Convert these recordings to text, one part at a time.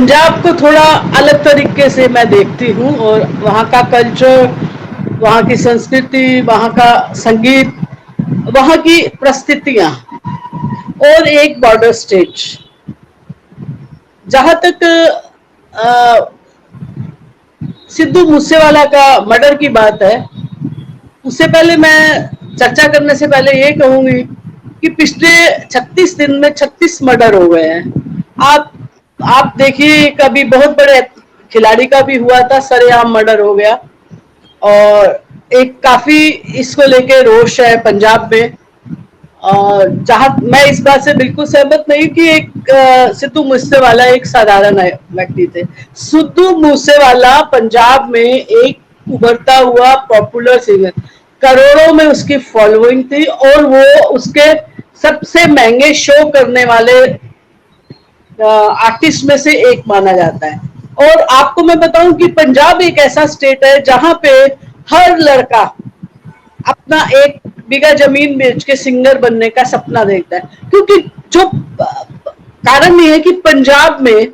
पंजाब को थोड़ा अलग तरीके से मैं देखती हूँ और वहाँ का कल्चर, वहाँ की संस्कृति, वहाँ का संगीत, वहाँ की परिस्थितियाँ और एक बॉर्डर स्टेट। जहाँ तक सिद्धू मूसेवाला का मर्डर की बात है, उससे पहले मैं चर्चा करने से पहले ये कहूंगी कि पिछले 36 दिन में 36 मर्डर हो गए हैं। आप देखिए, कभी बहुत बड़े खिलाड़ी का भी हुआ था, सरेआम मर्डर हो गया। और एक काफी इसको लेके रोष है पंजाब में। और जहां मैं इस बात से बिल्कुल सहमत नहीं कि एक सिद्धू मूसेवाला एक साधारण व्यक्ति थे। सिद्धू मूसेवाला पंजाब में एक उभरता हुआ पॉपुलर सिंगर, करोड़ों में उसकी फॉलोइंग थी और वो उसके सबसे महंगे शो करने वाले आर्टिस्ट में से एक माना जाता है। और आपको मैं बताऊं कि पंजाब एक ऐसा स्टेट है जहां पे हर लड़का अपना एक बीघा जमीन बेच के सिंगर बनने का सपना देखता है, क्योंकि जो कारण ये है कि पंजाब में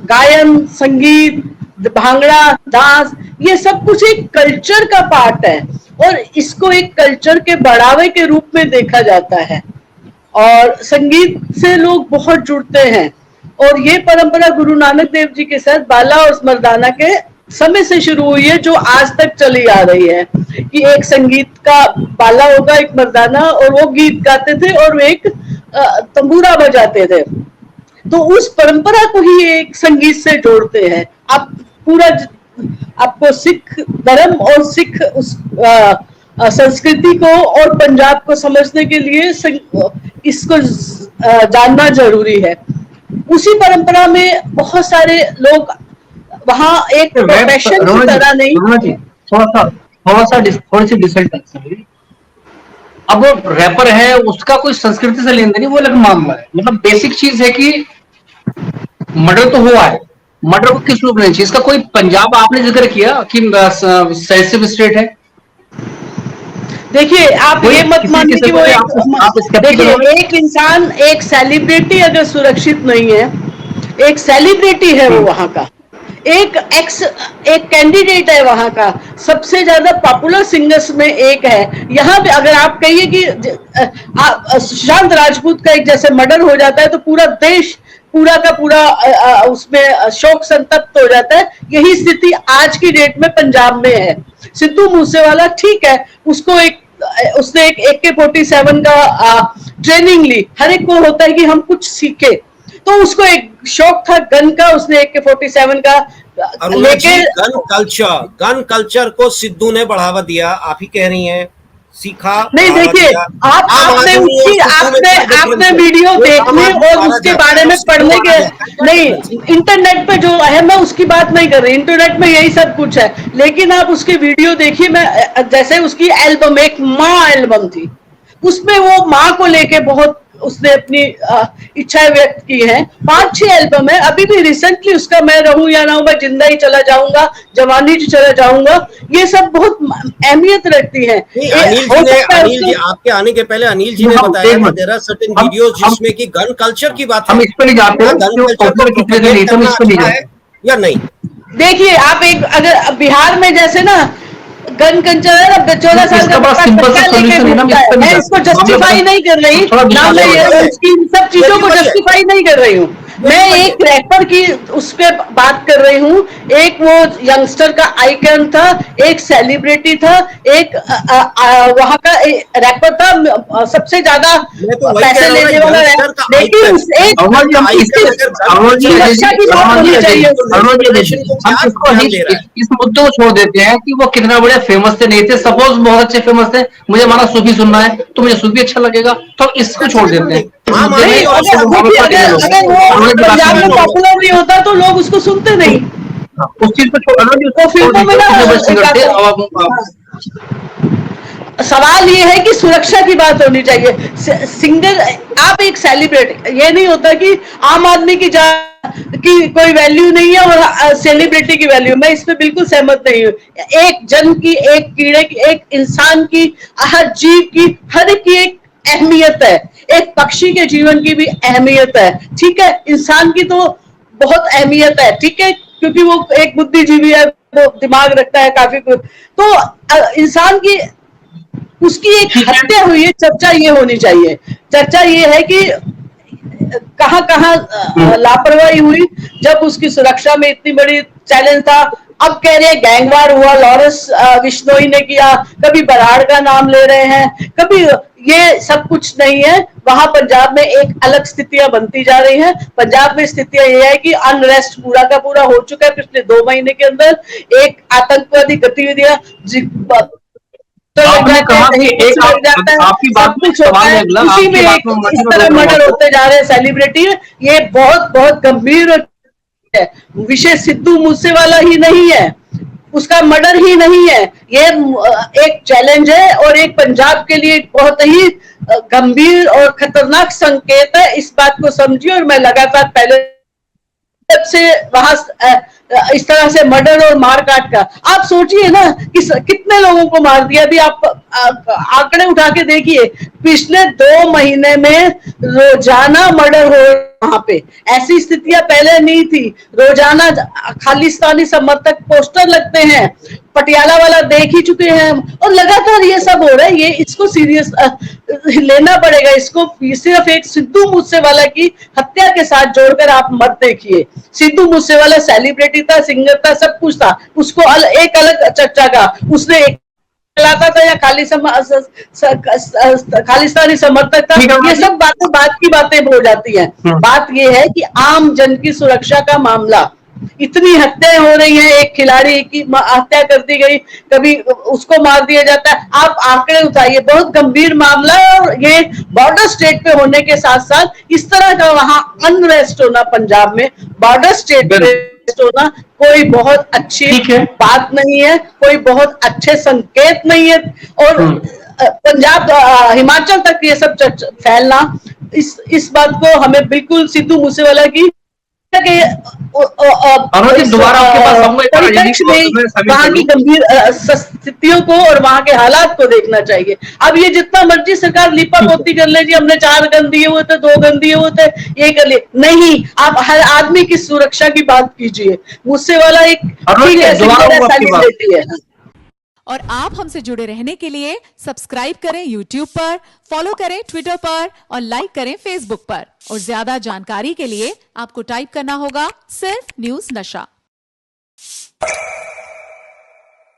गायन, संगीत, भांगड़ा, डांस, ये सब कुछ एक कल्चर का पार्ट है और इसको एक कल्चर के बढ़ावे के रूप में देखा जाता है। और संगीत से लोग बहुत जुड़ते हैं और ये परंपरा गुरु नानक देव जी के साथ बाला और मर्दाना के समय से शुरू हुई है, जो आज तक चली आ रही है कि एक संगीत का बाला होगा, एक मर्दाना, और वो गीत गाते थे और एक तंबूरा बजाते थे। तो उस परंपरा को ही एक संगीत से जोड़ते हैं। आप पूरा आपको सिख धर्म और सिख उस संस्कृति को और पंजाब को समझने के लिए इसको जानना जरूरी है। उसी परंपरा में बहुत सारे लोग वहाँ एक प्रोफेशन की तरह नहीं, थोड़ी सी डिसल्ट। अब वो रैपर है, उसका कोई संस्कृति से लेन देन नहीं, वो अलग मामला है। मतलब बेसिक चीज है कि मर्डर तो हुआ है, मर्डर को किस रूप में चाहिए इसका कोई। पंजाब आपने जिक्र किया कि सेंसिटिव स्टेट है। देखिए, आप ये मत मानिए कि वो देखिए, एक इंसान, एक सेलिब्रिटी अगर सुरक्षित नहीं है, एक सेलिब्रिटी है वो वहां का, एक कैंडिडेट है वहां का, सबसे ज्यादा पॉपुलर सिंगर्स में एक है। यहाँ पे अगर आप कहिए कि सुशांत राजपूत का एक जैसे मर्डर हो जाता है तो पूरा देश पूरा का पूरा उसमें शोक संतप्त हो जाता है। यही स्थिति आज की डेट में पंजाब में है। सिद्धू मूसेवाला ठीक है, उसने एक AK-47 का ट्रेनिंग ली। हर एक को होता है कि हम कुछ सीखे, तो उसको एक शौक था गन का, उसने AK-47 का लेके गन कल्चर को सिद्धू ने बढ़ावा दिया। आप ही कह रही हैं, सीखा नहीं। देखिए, आपने वीडियो देखने और उसके बारे में पढ़ने के नहीं, इंटरनेट पे जो है, मैं उसकी बात नहीं कर रही, इंटरनेट में यही सब कुछ है, लेकिन आप उसकी वीडियो देखिए। मैं जैसे उसकी एल्बम, एक माँ एल्बम थी, उसमें वो माँ को लेके बहुत उसने अपनी इच्छाएं व्यक्त की हैं। 5-6 एल्बम है। अभी भी रिसेंटली उसका मैं रहूं या ना हूं, मैं जिंदा ही चला जाऊंगा, जवानी ही चला जाऊंगा, ये सब बहुत अहमियत रखती है। अनिल जी आपके आने के पहले अनिल जी ने बताया कि देयर आर सर्टेन वीडियोस जिसमें कि गन कल्चर की बात है। हम इस पर नहीं जाते हैं, गन कल्चर या नहीं। देखिए, आप एक अगर बिहार में जैसे ना गन कल्चर है ना, 14 साल का बच्चा लेके घूमता है। मैं इसको जस्टिफाई नहीं कर रही ना, मैं इन सब चीजों को जस्टिफाई नहीं कर रही हूँ। मैं एक रैपर की उस पर बात कर रही हूँ। एक वो यंगस्टर का आइकन था, एक सेलिब्रिटी था, एक वहां का रैपर था, सबसे ज्यादा पैसे लेने वाला रैपर। लेकिन सुरक्षा की बात होनी चाहिए। इस मुद्दे को छोड़ देते हैं कि वो कितना बड़े फेमस थे, नहीं थे। सपोज बहुत अच्छे फेमस थे, मुझे हमारा सूफी सुनना है तो मुझे सूफी अच्छा लगेगा, तो इसको छोड़ देते हैं। अगर वो पंजाब में पॉपुलर नहीं होता तो लोग उसको सुनते नहीं। उस चीज को छोड़, फिल्मों में सवाल ये है कि सुरक्षा की बात होनी चाहिए। सिंगर, आप एक सेलिब्रिटी, ये नहीं होता कि आम आदमी की कोई वैल्यू नहीं है और सेलिब्रिटी की वैल्यू। मैं इसमें बिल्कुल सहमत नहीं हूँ। एक जन की, एक कीड़े की, एक इंसान की, हर जीव की, हर एक की एक अहमियत है। एक पक्षी के जीवन की भी अहमियत है, ठीक है, इंसान की तो बहुत अहमियत है, ठीक है, क्योंकि वो एक बुद्धिजीवी है, वो दिमाग रखता है काफी कुछ, तो इंसान की उसकी एक ठीक है। हत्या हुई है, चर्चा ये होनी चाहिए, चर्चा ये है कि कहां कहां लापरवाही हुई जब उसकी सुरक्षा में इतनी बड़ी चैलेंज था। अब कह रहे हैं गैंगवार हुआ, लॉरेंस बिश्नोई ने किया, कभी बराड़ का नाम ले रहे हैं, कभी ये सब कुछ नहीं है। वहां पंजाब में एक अलग स्थितियां बनती जा रही हैं। पंजाब में स्थितियां ये है कि अनरेस्ट पूरा का पूरा हो चुका है पिछले 2 महीने के अंदर। एक आतंकवादी गतिविधियां आपने कहा कि एक लग जाता है, आपकी बात सब में कुछ होता सवाल है, निकला, उसी में आपकी बात एक में इस तरह मर्डर होते जा रहे हैं सेलिब्रिटी। ये बहुत बहुत गंभीर है। विषय सिद्धू मूसेवाला ही नहीं है, उसका मर्डर ही नहीं है, ये एक चैलेंज है और एक पंजाब के लिए बहुत ही गंभीर और खतरनाक संकेत है। इस बात को समझिए। और मैं लगातार पहले से वहां इस तरह से मर्डर और मारकाट का आप सोचिए ना कि कितने लोगों को मार दिया। अभी आप आंकड़े उठा के देखिए, पिछले 2 महीने में रोजाना मर्डर हो वहां पे। ऐसी स्थितियां पहले नहीं थी। रोजाना खालिस्तानी समर्थक पोस्टर लगते हैं, पटियाला वाला देख ही चुके हैं, और लगातार ये सब हो रहा है। ये इसको सीरियस लेना पड़ेगा। इसको सिर्फ एक सिद्धू मूसेवाला की हत्या के साथ जोड़कर आप मत देखिए। सिद्धू मूसेवाला सेलिब्रिटी था, सिंगर था, सब कुछ था, उसको एक अलग चर्चा का उसने एक चलाता था या खालिस्तानी समर्थक था, ये सब बातें बात की बातें हो जाती हैं। बात ये है कि आम जन की सुरक्षा का मामला, इतनी हत्याएं हो रही हैं, एक खिलाड़ी की हत्या कर दी गई, कभी उसको मार दिया जाता है। आप आंकड़े उठाइए, बहुत गंभीर मामला है। और ये बॉर्डर स्टेट पे होने के साथ साथ इस तरह का वहां अनरेस्ट होना, पंजाब में बॉर्डर स्टेट पे होना कोई बहुत अच्छी बात नहीं है, कोई बहुत अच्छे संकेत नहीं है। और पंजाब हिमाचल तक ये सब फैलना, इस बात को हमें बिल्कुल सिद्धू मूसेवाला की दोबारा आपके पास परिप्रेक्ष्य में वहां की गंभीर स्थितियों को और वहां के हालात को देखना चाहिए। अब ये जितना मर्जी सरकार लिपापोती कर ले, जी हमने 4 गन दिए हुए थे, 2 गन दिए हुए थे, ये कर लिए, नहीं, आप हर आदमी की सुरक्षा की बात कीजिए। मूसेवाला एक ठीक है, सेलिब्रिटी है। और आप हमसे जुड़े रहने के लिए सब्सक्राइब करें YouTube पर, फॉलो करें ट्विटर पर और लाइक करें Facebook पर। और ज्यादा जानकारी के लिए आपको टाइप करना होगा सिर्फ न्यूज़ नशा।